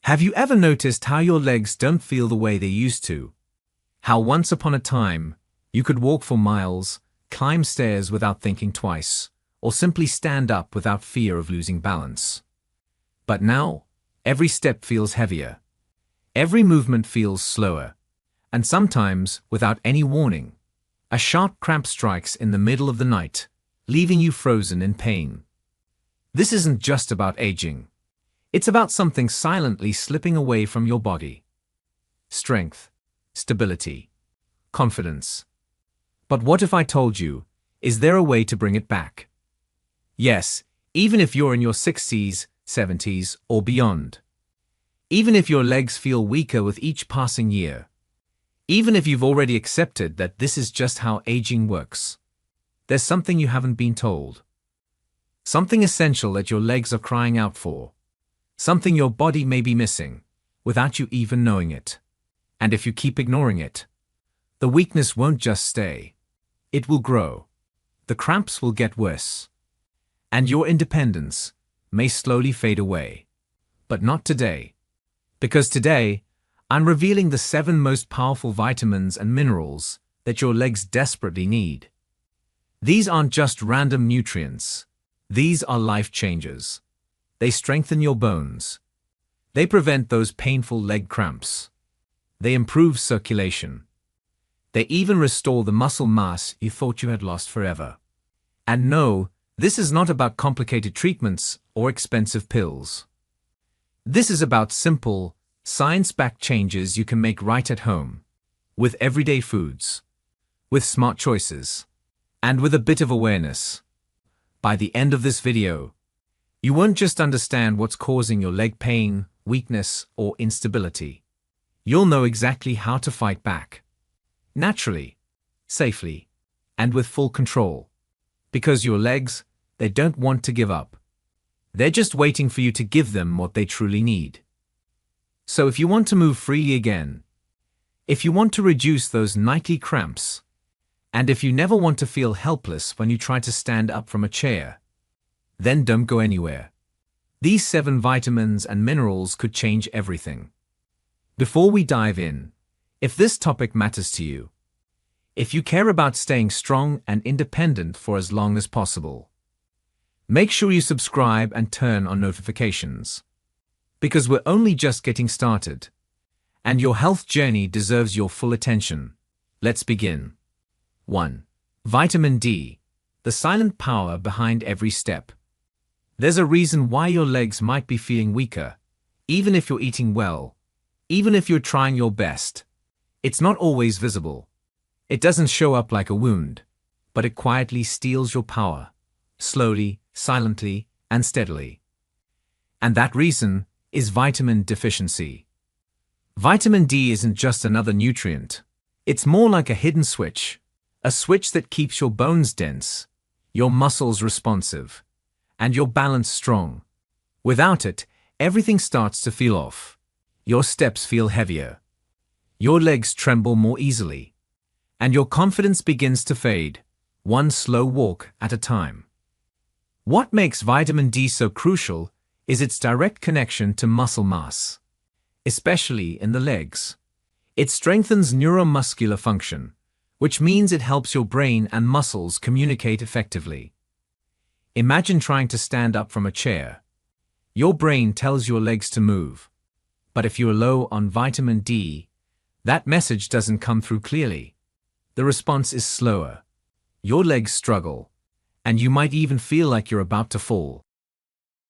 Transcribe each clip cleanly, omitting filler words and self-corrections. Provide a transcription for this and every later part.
Have you ever noticed how your legs don't feel the way they used to? How once upon a time, you could walk for miles, climb stairs without thinking twice, or simply stand up without fear of losing balance. But now, every step feels heavier. Every movement feels slower. And sometimes, without any warning, a sharp cramp strikes in the middle of the night, leaving you frozen in pain. This isn't just about aging. It's about something silently slipping away from your body. Strength, stability, confidence. But what if I told you, is there a way to bring it back? Yes, even if you're in your 60s, 70s, or beyond. Even if your legs feel weaker with each passing year. Even if you've already accepted that this is just how aging works. There's something you haven't been told. Something essential that your legs are crying out for. Something your body may be missing, without you even knowing it. And if you keep ignoring it, the weakness won't just stay. It will grow. The cramps will get worse. And your independence may slowly fade away. But not today. Because today, I'm revealing the 7 most powerful vitamins and minerals that your legs desperately need. These aren't just random nutrients. These are life changers. They strengthen your bones. They prevent those painful leg cramps. They improve circulation. They even restore the muscle mass you thought you had lost forever. And no, this is not about complicated treatments or expensive pills. This is about simple, science-backed changes you can make right at home, with everyday foods, with smart choices, and with a bit of awareness. By the end of this video, you won't just understand what's causing your leg pain, weakness, or instability. You'll know exactly how to fight back. Naturally, safely, and with full control. Because your legs, they don't want to give up. They're just waiting for you to give them what they truly need. So if you want to move freely again, if you want to reduce those nightly cramps, and if you never want to feel helpless when you try to stand up from a chair, then don't go anywhere. These 7 vitamins and minerals could change everything. Before we dive in, if this topic matters to you, if you care about staying strong and independent for as long as possible, make sure you subscribe and turn on notifications. Because we're only just getting started, and your health journey deserves your full attention. Let's begin. 1. Vitamin D, the silent power behind every step. There's a reason why your legs might be feeling weaker, even if you're eating well, even if you're trying your best. It's not always visible. It doesn't show up like a wound, but it quietly steals your power, slowly, silently, and steadily. And that reason is vitamin deficiency. Vitamin D isn't just another nutrient. It's more like a hidden switch, a switch that keeps your bones dense, your muscles responsive, and your balance strong. Without it, everything starts to feel off. Your steps feel heavier. Your legs tremble more easily. And your confidence begins to fade, one slow walk at a time. What makes vitamin D so crucial is its direct connection to muscle mass, especially in the legs. It strengthens neuromuscular function, which means it helps your brain and muscles communicate effectively. Imagine trying to stand up from a chair. Your brain tells your legs to move. But if you're low on vitamin D, that message doesn't come through clearly. The response is slower. Your legs struggle, and you might even feel like you're about to fall.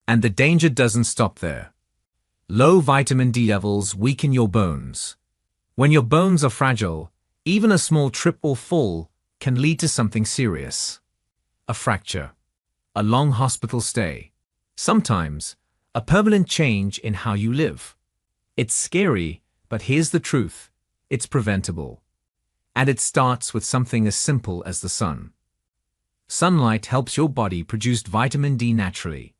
And the danger doesn't stop there. Low vitamin D levels weaken your bones. When your bones are fragile, even a small trip or fall can lead to something serious. A fracture, a long hospital stay, sometimes a permanent change in how you live. It's scary, but here's the truth. It's preventable. And it starts with something as simple as the sun. Sunlight helps your body produce vitamin D naturally.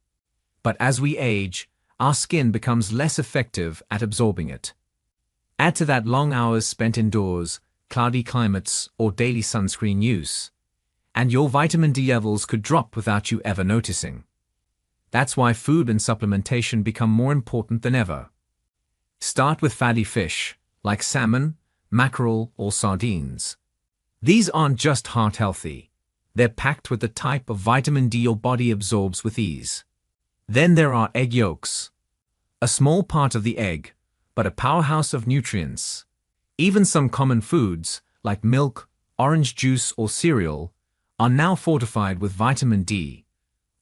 But as we age, our skin becomes less effective at absorbing it. Add to that long hours spent indoors, cloudy climates, or daily sunscreen use, and your vitamin D levels could drop without you ever noticing. That's why food and supplementation become more important than ever. Start with fatty fish, like salmon, mackerel, or sardines. These aren't just heart-healthy. They're packed with the type of vitamin D your body absorbs with ease. Then there are egg yolks. A small part of the egg, but a powerhouse of nutrients. Even some common foods, like milk, orange juice, or cereal, are now fortified with vitamin D,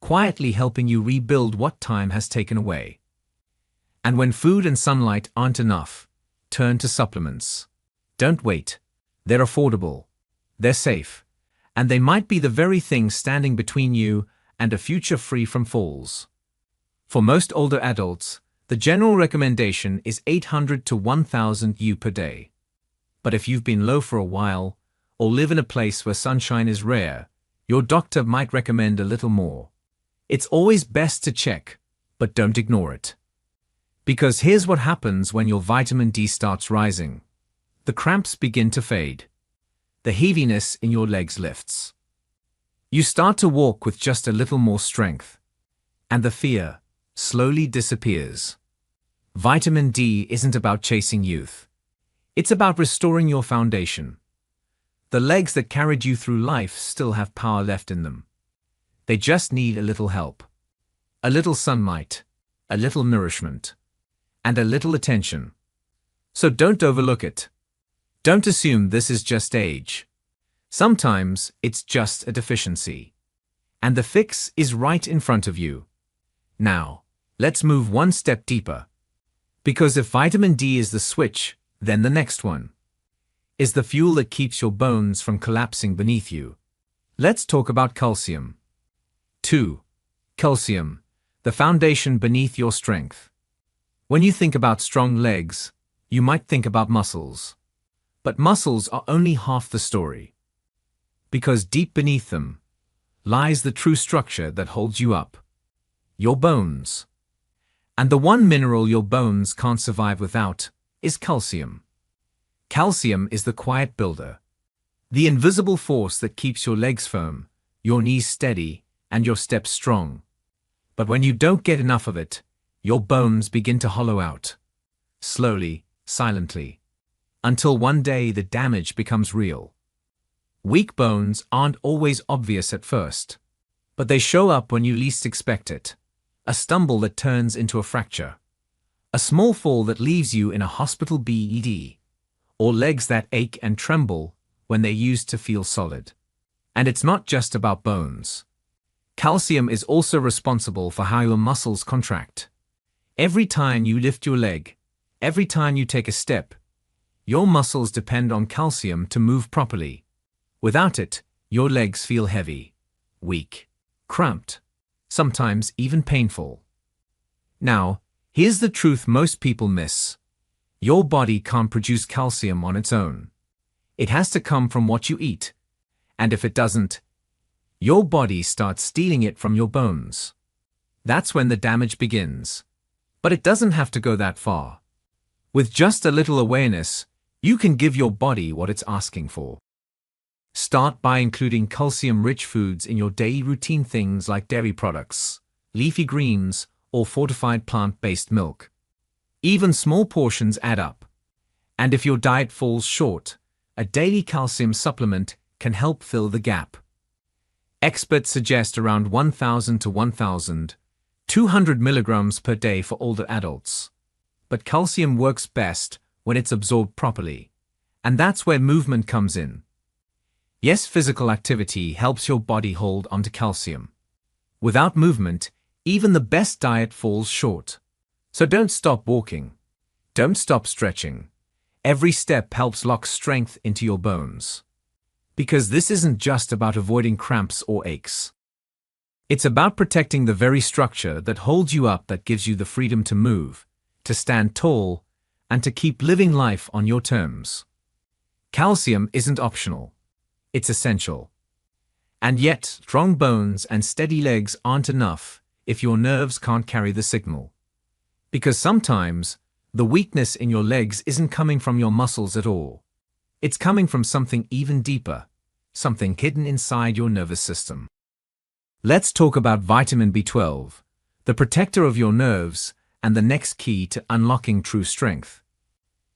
quietly helping you rebuild what time has taken away. And when food and sunlight aren't enough, turn to supplements. Don't wait. They're affordable. They're safe. And they might be the very thing standing between you and a future free from falls. For most older adults, the general recommendation is 800 to 1000 U per day. But if you've been low for a while, or live in a place where sunshine is rare, your doctor might recommend a little more. It's always best to check, but don't ignore it. Because here's what happens when your vitamin D starts rising. The cramps begin to fade. The heaviness in your legs lifts. You start to walk with just a little more strength. And the fear slowly disappears. Vitamin D isn't about chasing youth. It's about restoring your foundation. The legs that carried you through life still have power left in them. They just need a little help. A little sunlight, a little nourishment, and a little attention. So don't overlook it. Don't assume this is just age. Sometimes it's just a deficiency. And the fix is right in front of you. Now, let's move one step deeper. Because if vitamin D is the switch, then the next one is the fuel that keeps your bones from collapsing beneath you. Let's talk about calcium. 2. Calcium, the foundation beneath your strength. When you think about strong legs, you might think about muscles. But muscles are only half the story. Because deep beneath them lies the true structure that holds you up. Your bones. And the one mineral your bones can't survive without is calcium. Calcium is the quiet builder. The invisible force that keeps your legs firm, your knees steady, and your steps strong. But when you don't get enough of it, your bones begin to hollow out. Slowly, silently. Until one day the damage becomes real. Weak bones aren't always obvious at first. But they show up when you least expect it. A stumble that turns into a fracture. A small fall that leaves you in a hospital bed. Or legs that ache and tremble when they used to feel solid. And it's not just about bones. Calcium is also responsible for how your muscles contract. Every time you lift your leg, every time you take a step, your muscles depend on calcium to move properly. Without it, your legs feel heavy, weak, cramped, sometimes even painful. Now, here's the truth most people miss. Your body can't produce calcium on its own. It has to come from what you eat. And if it doesn't, your body starts stealing it from your bones. That's when the damage begins. But it doesn't have to go that far. With just a little awareness, you can give your body what it's asking for. Start by including calcium-rich foods in your daily routine, things like dairy products, leafy greens, or fortified plant-based milk. Even small portions add up. And if your diet falls short, a daily calcium supplement can help fill the gap. Experts suggest around 1,000 to 1,200 milligrams per day for older adults. But calcium works best when it's absorbed properly. And that's where movement comes in. Yes, physical activity helps your body hold onto calcium. Without movement, even the best diet falls short. So don't stop walking. Don't stop stretching. Every step helps lock strength into your bones. Because this isn't just about avoiding cramps or aches. It's about protecting the very structure that holds you up, that gives you the freedom to move, to stand tall, and to keep living life on your terms. Calcium isn't optional. It's essential. And yet, strong bones and steady legs aren't enough if your nerves can't carry the signal. Because sometimes, the weakness in your legs isn't coming from your muscles at all. It's coming from something even deeper, something hidden inside your nervous system. Let's talk about vitamin B12, the protector of your nerves and the next key to unlocking true strength.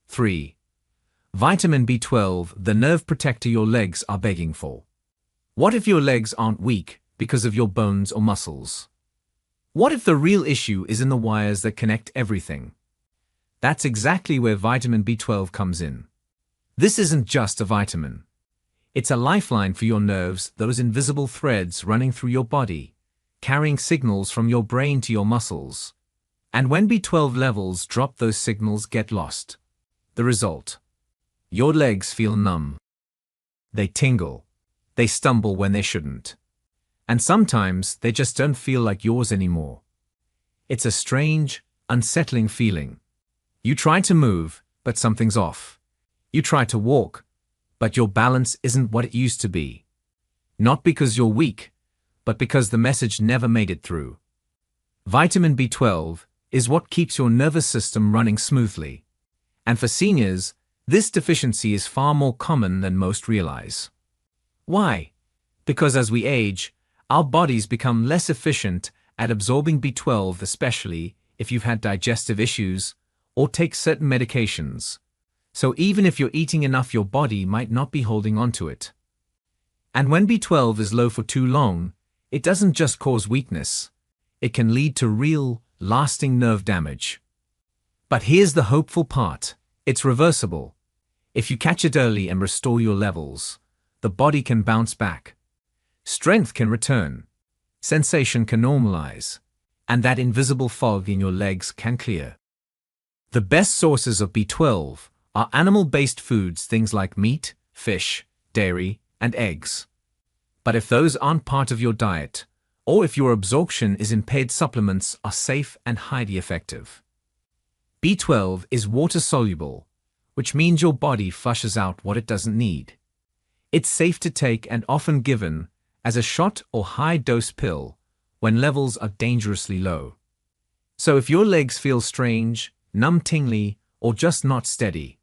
3. Vitamin B12, the nerve protector your legs are begging for. What if your legs aren't weak because of your bones or muscles? What if the real issue is in the wires that connect everything? That's exactly where vitamin B12 comes in. This isn't just a vitamin. It's a lifeline for your nerves, those invisible threads running through your body, carrying signals from your brain to your muscles. And when B12 levels drop, those signals get lost. The result: your legs feel numb. They tingle. They stumble when they shouldn't. And sometimes they just don't feel like yours anymore. It's a strange, unsettling feeling. You try to move, but something's off. You try to walk, but your balance isn't what it used to be. Not because you're weak, but because the message never made it through. Vitamin B12 is what keeps your nervous system running smoothly. And for seniors, this deficiency is far more common than most realize. Why? Because as we age, our bodies become less efficient at absorbing B12, especially if you've had digestive issues or take certain medications. So even if you're eating enough, your body might not be holding on to it. And when B12 is low for too long, it doesn't just cause weakness. It can lead to real, lasting nerve damage. But here's the hopeful part. It's reversible. If you catch it early and restore your levels, the body can bounce back. Strength can return. Sensation can normalize. And that invisible fog in your legs can clear. The best sources of B12 are animal-based foods, things like meat, fish, dairy, and eggs. But if those aren't part of your diet, or if your absorption is impaired, supplements are safe and highly effective. B12 is water-soluble, which means your body flushes out what it doesn't need. It's safe to take and often given as a shot or high-dose pill when levels are dangerously low. So if your legs feel strange, numb, tingly, or just not steady,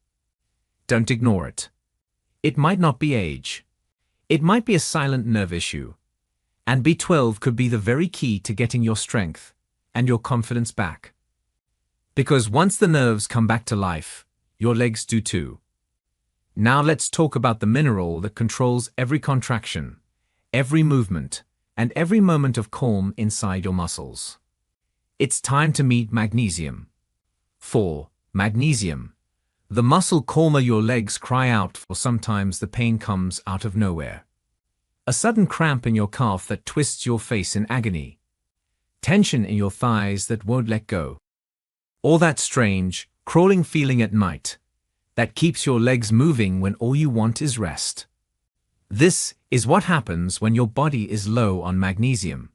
don't ignore it. It might not be age. It might be a silent nerve issue. And B12 could be the very key to getting your strength and your confidence back. Because once the nerves come back to life, your legs do too. Now let's talk about the mineral that controls every contraction, every movement, and every moment of calm inside your muscles. It's time to meet magnesium. 4. Magnesium. The muscle calmer your legs cry out for. Sometimes the pain comes out of nowhere. A sudden cramp in your calf that twists your face in agony. Tension in your thighs that won't let go. Or that strange, crawling feeling at night that keeps your legs moving when all you want is rest. This is what happens when your body is low on magnesium.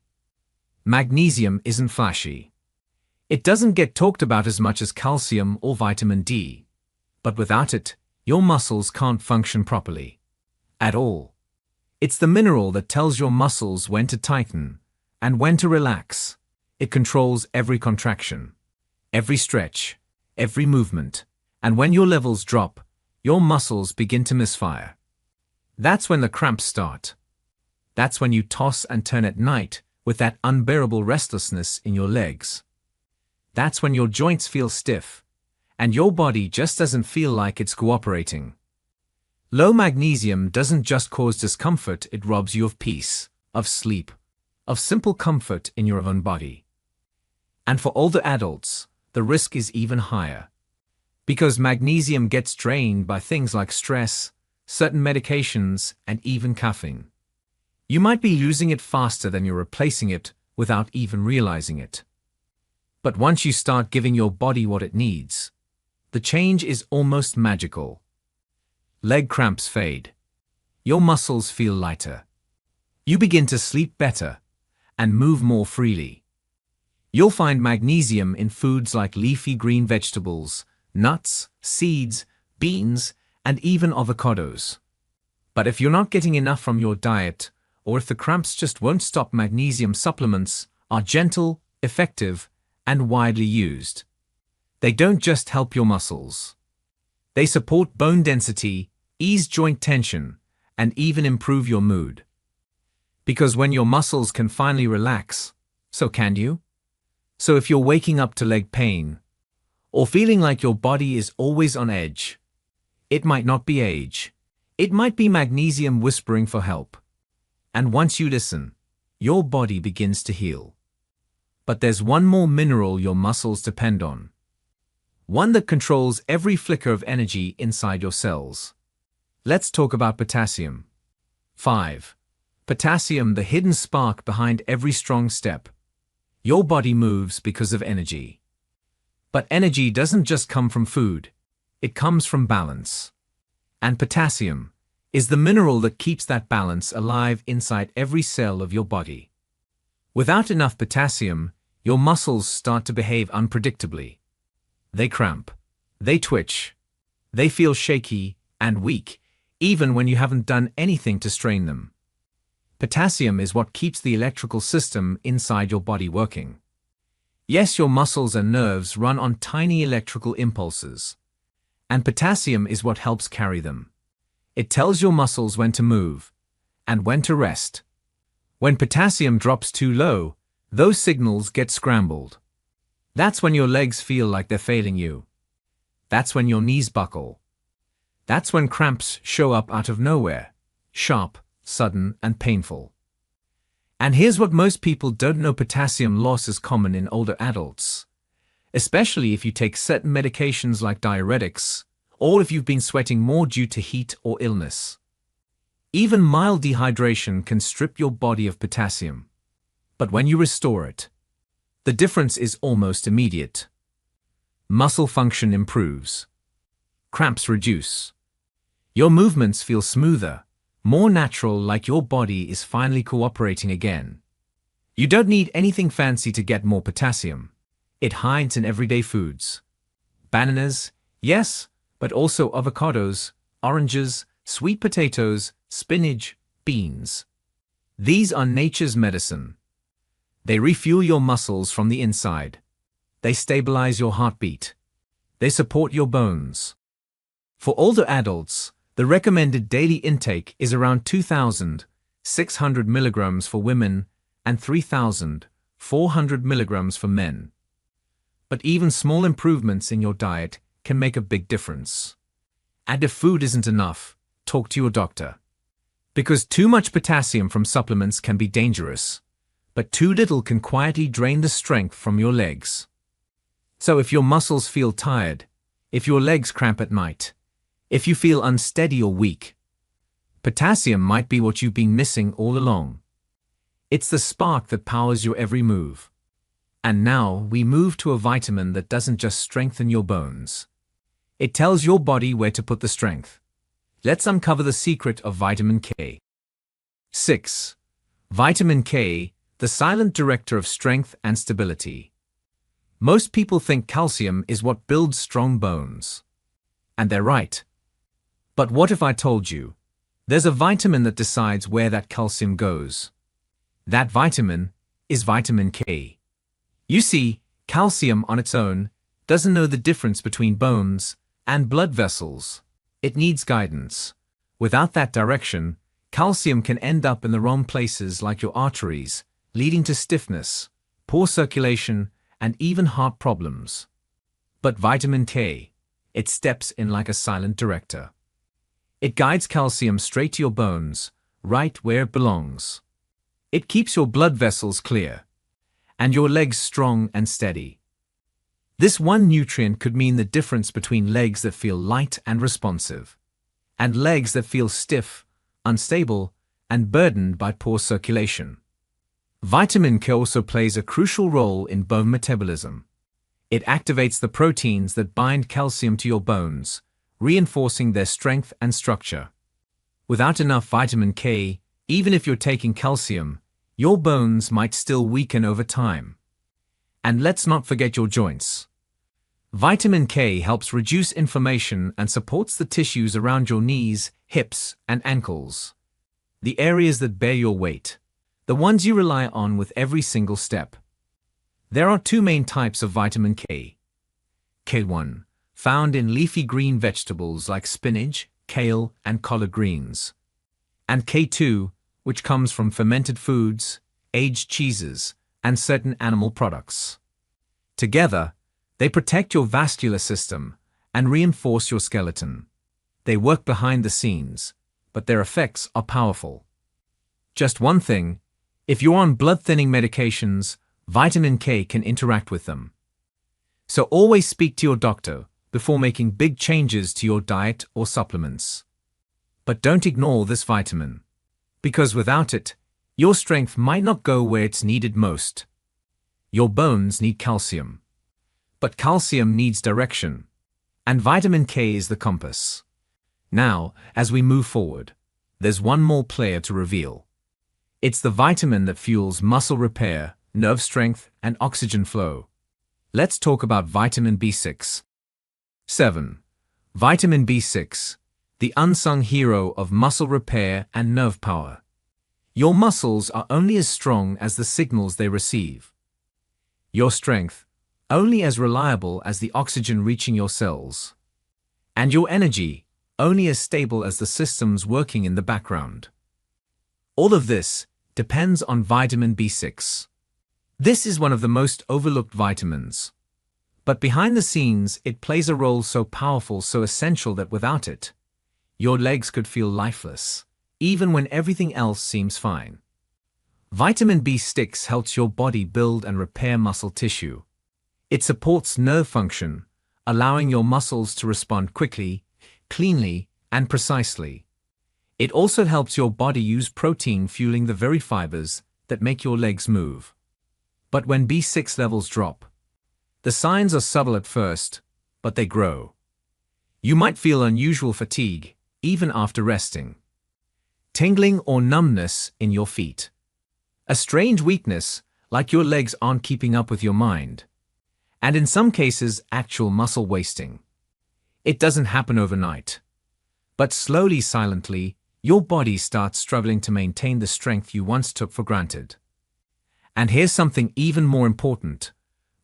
Magnesium isn't flashy. It doesn't get talked about as much as calcium or vitamin D. But without it, your muscles can't function properly. At all. It's the mineral that tells your muscles when to tighten and when to relax. It controls every contraction, every stretch, every movement. And when your levels drop, your muscles begin to misfire. That's when the cramps start. That's when you toss and turn at night with that unbearable restlessness in your legs. That's when your joints feel stiff, and your body just doesn't feel like it's cooperating. Low magnesium doesn't just cause discomfort, it robs you of peace, of sleep, of simple comfort in your own body. And for older adults, the risk is even higher. Because magnesium gets drained by things like stress, certain medications, and even caffeine. You might be using it faster than you're replacing it without even realizing it. But once you start giving your body what it needs, the change is almost magical. Leg cramps fade. Your muscles feel lighter. You begin to sleep better and move more freely. You'll find magnesium in foods like leafy green vegetables, nuts, seeds, beans, and even avocados. But if you're not getting enough from your diet, or if the cramps just won't stop, magnesium supplements are gentle, effective, and widely used. They don't just help your muscles. They support bone density, ease joint tension, and even improve your mood. Because when your muscles can finally relax, so can you. So if you're waking up to leg pain, or feeling like your body is always on edge, it might not be age. It might be magnesium whispering for help. And once you listen, your body begins to heal. But there's one more mineral your muscles depend on. One that controls every flicker of energy inside your cells. Let's talk about potassium. 5. Potassium, the hidden spark behind every strong step. Your body moves because of energy. But energy doesn't just come from food. It comes from balance. And potassium is the mineral that keeps that balance alive inside every cell of your body. Without enough potassium, your muscles start to behave unpredictably. They cramp, they twitch, they feel shaky and weak, even when you haven't done anything to strain them. Potassium is what keeps the electrical system inside your body working. Yes, your muscles and nerves run on tiny electrical impulses. And potassium is what helps carry them. It tells your muscles when to move and when to rest. When potassium drops too low, those signals get scrambled. That's when your legs feel like they're failing you. That's when your knees buckle. That's when cramps show up out of nowhere, sharp, sudden, and painful. And here's what most people don't know: potassium loss is common in older adults, especially if you take certain medications like diuretics, or if you've been sweating more due to heat or illness. Even mild dehydration can strip your body of potassium. But when you restore it, the difference is almost immediate. Muscle function improves. Cramps reduce. Your movements feel smoother, more natural, like your body is finally cooperating again. You don't need anything fancy to get more potassium. It hides in everyday foods. Bananas, yes, but also avocados, oranges, sweet potatoes, spinach, beans. These are nature's medicine. They refuel your muscles from the inside. They stabilize your heartbeat. They support your bones. For older adults, the recommended daily intake is around 2,600 milligrams for women and 3,400 milligrams for men. But even small improvements in your diet can make a big difference. And if food isn't enough, talk to your doctor. Because too much potassium from supplements can be dangerous, but too little can quietly drain the strength from your legs. So if your muscles feel tired, if your legs cramp at night, if you feel unsteady or weak, potassium might be what you've been missing all along. It's the spark that powers your every move. And now we move to a vitamin that doesn't just strengthen your bones. It tells your body where to put the strength. Let's uncover the secret of vitamin K. 6. Vitamin K, the silent director of strength and stability. Most people think calcium is what builds strong bones. And they're right. But what if I told you there's a vitamin that decides where that calcium goes? That vitamin is vitamin K. You see, calcium on its own doesn't know the difference between bones and blood vessels. It needs guidance. Without that direction, calcium can end up in the wrong places, like your arteries, leading to stiffness, poor circulation, and even heart problems. But vitamin K, it steps in like a silent director. It guides calcium straight to your bones, right where it belongs. It keeps your blood vessels clear, and your legs strong and steady. This one nutrient could mean the difference between legs that feel light and responsive, and legs that feel stiff, unstable, and burdened by poor circulation. Vitamin K also plays a crucial role in bone metabolism. It activates the proteins that bind calcium to your bones, reinforcing their strength and structure. Without enough vitamin K, even if you're taking calcium, your bones might still weaken over time. And let's not forget your joints. Vitamin K helps reduce inflammation and supports the tissues around your knees, hips, and ankles. The areas that bear your weight. The ones you rely on with every single step. There are two main types of vitamin K. K1, found in leafy green vegetables like spinach, kale, and collard greens. And K2, which comes from fermented foods, aged cheeses, and certain animal products. Together, they protect your vascular system and reinforce your skeleton. They work behind the scenes, but their effects are powerful. Just one thing, if you're on blood-thinning medications, vitamin K can interact with them. So always speak to your doctor before making big changes to your diet or supplements. But don't ignore this vitamin, because without it, your strength might not go where it's needed most. Your bones need calcium. But calcium needs direction, and vitamin K is the compass. Now, as we move forward, there's one more player to reveal. It's the vitamin that fuels muscle repair, nerve strength, and oxygen flow. Let's talk about vitamin B6. 7. Vitamin B6, the unsung hero of muscle repair and nerve power. Your muscles are only as strong as the signals they receive. Your strength, only as reliable as the oxygen reaching your cells. And your energy, only as stable as the systems working in the background. All of this depends on vitamin B6. This is one of the most overlooked vitamins. But behind the scenes, it plays a role so powerful, so essential that without it, your legs could feel lifeless, even when everything else seems fine. Vitamin B6 helps your body build and repair muscle tissue. It supports nerve function, allowing your muscles to respond quickly, cleanly, and precisely. It also helps your body use protein, fueling the very fibers that make your legs move. But when B6 levels drop, the signs are subtle at first, but they grow. You might feel unusual fatigue, even after resting. Tingling or numbness in your feet. A strange weakness, like your legs aren't keeping up with your mind. And in some cases, actual muscle wasting. It doesn't happen overnight. But slowly, silently, your body starts struggling to maintain the strength you once took for granted. And here's something even more important.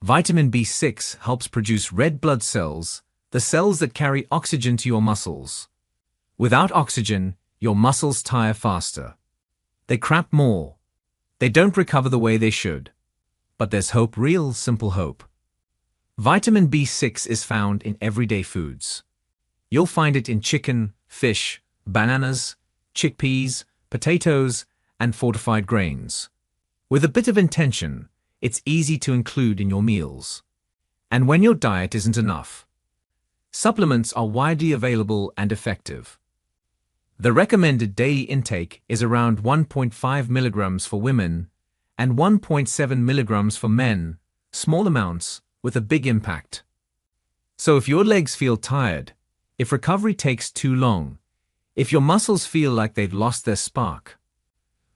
Vitamin B6 helps produce red blood cells, the cells that carry oxygen to your muscles. Without oxygen, your muscles tire faster. They cramp more. They don't recover the way they should. But there's hope, real simple hope. Vitamin B6 is found in everyday foods. You'll find it in chicken, fish, bananas, chickpeas, potatoes, and fortified grains. With a bit of intention, it's easy to include in your meals. And when your diet isn't enough, supplements are widely available and effective. The recommended daily intake is around 1.5 milligrams for women and 1.7 milligrams for men, small amounts with a big impact. So if your legs feel tired, if recovery takes too long, if your muscles feel like they've lost their spark,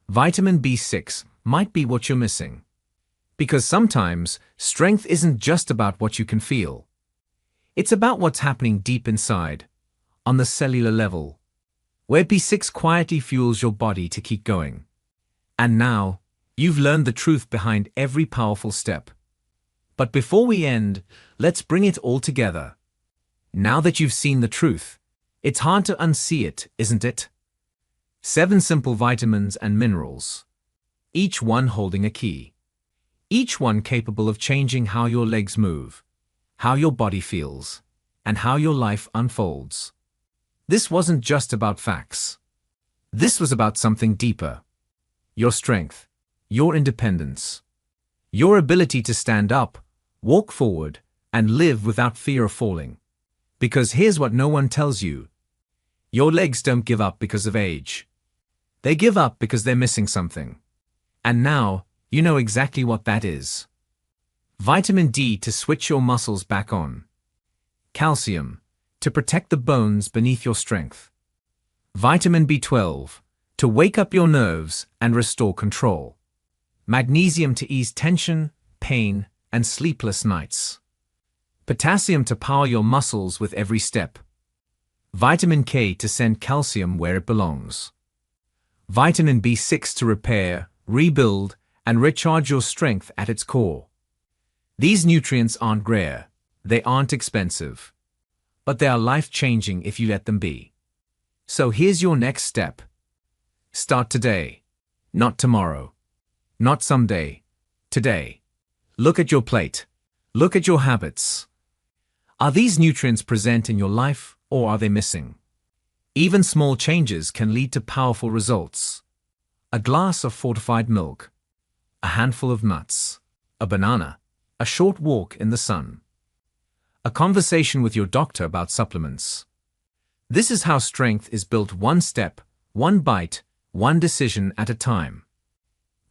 vitamin B6 might be what you're missing. Because sometimes, strength isn't just about what you can feel. It's about what's happening deep inside, on the cellular level, where B6 quietly fuels your body to keep going. And now, you've learned the truth behind every powerful step. But before we end, let's bring it all together. Now that you've seen the truth, it's hard to unsee it, isn't it? 7 simple vitamins and minerals, each one holding a key. Each one capable of changing how your legs move, how your body feels, and how your life unfolds. This wasn't just about facts. This was about something deeper. Your strength, your independence, your ability to stand up, walk forward, and live without fear of falling. Because here's what no one tells you. Your legs don't give up because of age. They give up because they're missing something. And now, you know exactly what that is. Vitamin D to switch your muscles back on. Calcium to protect the bones beneath your strength. Vitamin B12 to wake up your nerves and restore control. Magnesium to ease tension, pain, and sleepless nights. Potassium to power your muscles with every step. Vitamin K to send calcium where it belongs. Vitamin B6 to repair, rebuild, and recharge your strength at its core. These nutrients aren't rare, they aren't expensive, but they are life-changing if you let them be. So here's your next step. Start today, not tomorrow, not someday, today. Look at your plate. Look at your habits. Are these nutrients present in your life, or are they missing? Even small changes can lead to powerful results. A glass of fortified milk, a handful of nuts, a banana, a short walk in the sun, a conversation with your doctor about supplements. This is how strength is built, one step, one bite, one decision at a time.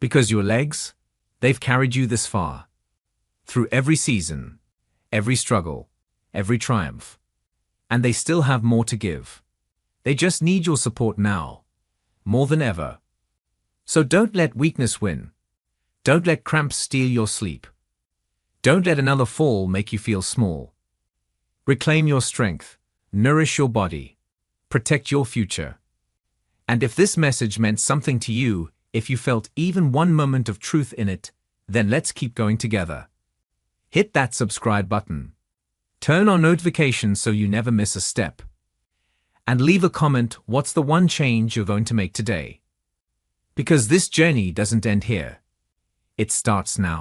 Because your legs, they've carried you this far. Through every season, every struggle, every triumph. And they still have more to give. They just need your support now, more than ever. So don't let weakness win. Don't let cramps steal your sleep. Don't let another fall make you feel small. Reclaim your strength, nourish your body, protect your future. And if this message meant something to you, if you felt even one moment of truth in it, then let's keep going together. Hit that subscribe button. Turn on notifications so you never miss a step. And leave a comment, what's the one change you're going to make today? Because this journey doesn't end here. It starts now.